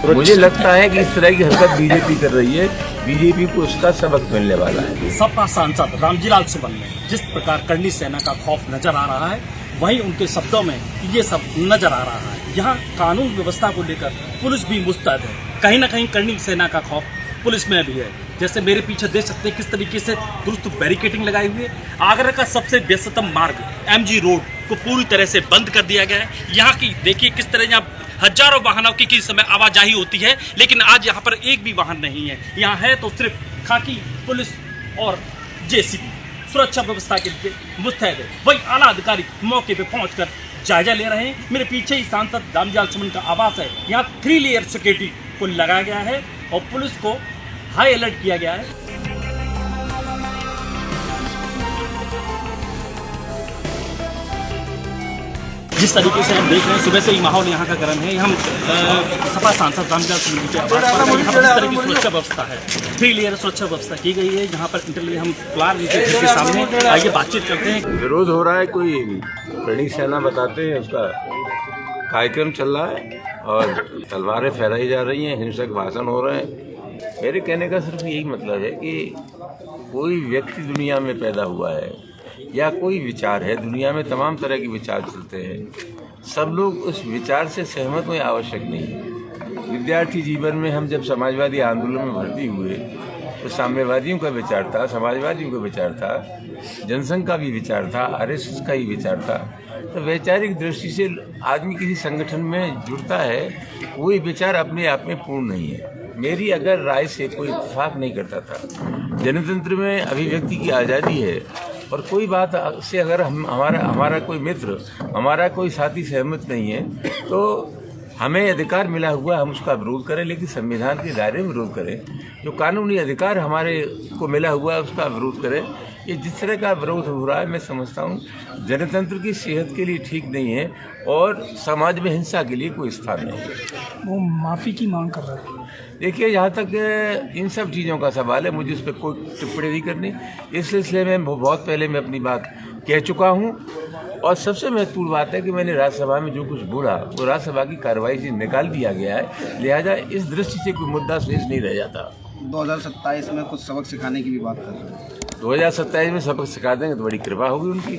मुझे लगता है कि इस तरह की हरकत बीजेपी कर रही है, बीजेपी को उसका सबक मिलने वाला है। सपा सांसद रामजीलाल सुमन ने जिस प्रकार करनी सेना का खौफ नजर आ रहा है, वहीं उनके शब्दों में ये सब नजर आ रहा है। यहाँ कानून व्यवस्था को लेकर पुलिस भी मुस्तैद है। कहीं न कहीं करनी सेना का खौफ पुलिस में भी है। जैसे मेरे पीछे देख सकते हैं किस तरीके से दुरुस्त बैरिकेडिंग लगाई हुई है। आगरा का सबसे व्यस्ततम मार्ग MG रोड को पूरी तरह से बंद कर दिया गया है। यहाँ की देखिए किस तरह यहाँ हजारों वाहनों की किसी समय आवाजाही होती है, लेकिन आज यहाँ पर एक भी वाहन नहीं है। यहाँ है तो सिर्फ खाकी पुलिस और JCB सुरक्षा व्यवस्था के लिए मुस्तैद है। वही आला अधिकारी मौके पे पहुंचकर जायजा ले रहे हैं। मेरे पीछे ही सांसद रामजीलाल सुमन का आवास है। यहाँ 3 लेयर सिक्योरिटी को लगाया गया है और पुलिस को हाई अलर्ट किया गया है। जिस तरीके से हम देख रहे हैं सुबह से ही माहौल यहाँ का गर्म है। हम सपा सांसद रामजीलाल सुमन के आवास पर यहाँ पर इस तरह की सुरक्षा व्यवस्था है। 3 लेयर सुरक्षा व्यवस्था की गई है। यहाँ पर इंटरव्यू हम फ्लार के सामने आइए बातचीत करते हैं। विरोध हो रहा है, कोई करनी सेना बताते हैं, उसका कार्यक्रम चल रहा है और तलवारें फहराई जा रही हैं, हिंसक भाषण हो रहे हैं। मेरे कहने का सिर्फ यही मतलब है कि कोई व्यक्ति दुनिया में पैदा हुआ है या कोई विचार है, दुनिया में तमाम तरह के विचार चलते हैं। सब लोग उस विचार से सहमत होना आवश्यक नहीं है। विद्यार्थी जीवन में हम जब समाजवादी आंदोलन में भर्ती हुए तो साम्यवादियों का विचार था, समाजवादियों का विचार था, जनसंघ का भी विचार था, RSS का ही विचार था। तो वैचारिक दृष्टि से आदमी किसी संगठन में जुड़ता है, कोई विचार अपने आप में पूर्ण नहीं है। मेरी अगर राय से कोई इत्तेफाक नहीं करता था। जनतंत्र में अभिव्यक्ति की आज़ादी है और कोई बात से अगर हमारा कोई मित्र, हमारा कोई साथी सहमत नहीं है तो हमें अधिकार मिला हुआ, हम उसका विरोध करें, लेकिन संविधान के दायरे में विरोध करें। जो कानूनी अधिकार हमारे को मिला हुआ है उसका विरोध करें। ये जिस तरह का विरोध हो रहा है, मैं समझता हूँ जनतंत्र की सेहत के लिए ठीक नहीं है और समाज में हिंसा के लिए कोई स्थान नहीं है। वो माफ़ी की मांग कर रहा है। देखिए, जहाँ तक इन सब चीज़ों का सवाल है, मुझे उस पर कोई टिप्पणी नहीं करनी। इस सिलसिले में बहुत पहले मैं अपनी बात कह चुका हूँ और सबसे महत्वपूर्ण बात है कि मैंने राज्यसभा में जो कुछ बोला वो राज्यसभा की कार्रवाई से निकाल दिया गया है। लिहाजा इस दृष्टि से कोई मुद्दा शेष नहीं रह जाता। 2027 में कुछ सबक सिखाने की भी बात कर रहे हैं। 2027 में सबक सिखा देंगे तो बड़ी कृपा होगी उनकी।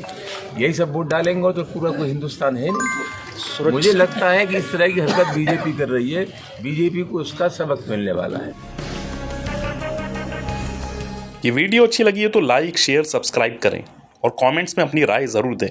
यही सब वोट डालेंगे तो पूरा कोई हिंदुस्तान है नहीं। मुझे लगता है कि इस तरह की हरकत बीजेपी कर रही है, बीजेपी को उसका सबक मिलने वाला है। ये वीडियो अच्छी लगी है तो लाइक, शेयर, सब्सक्राइब करें और कमेंट्स में अपनी राय जरूर दें।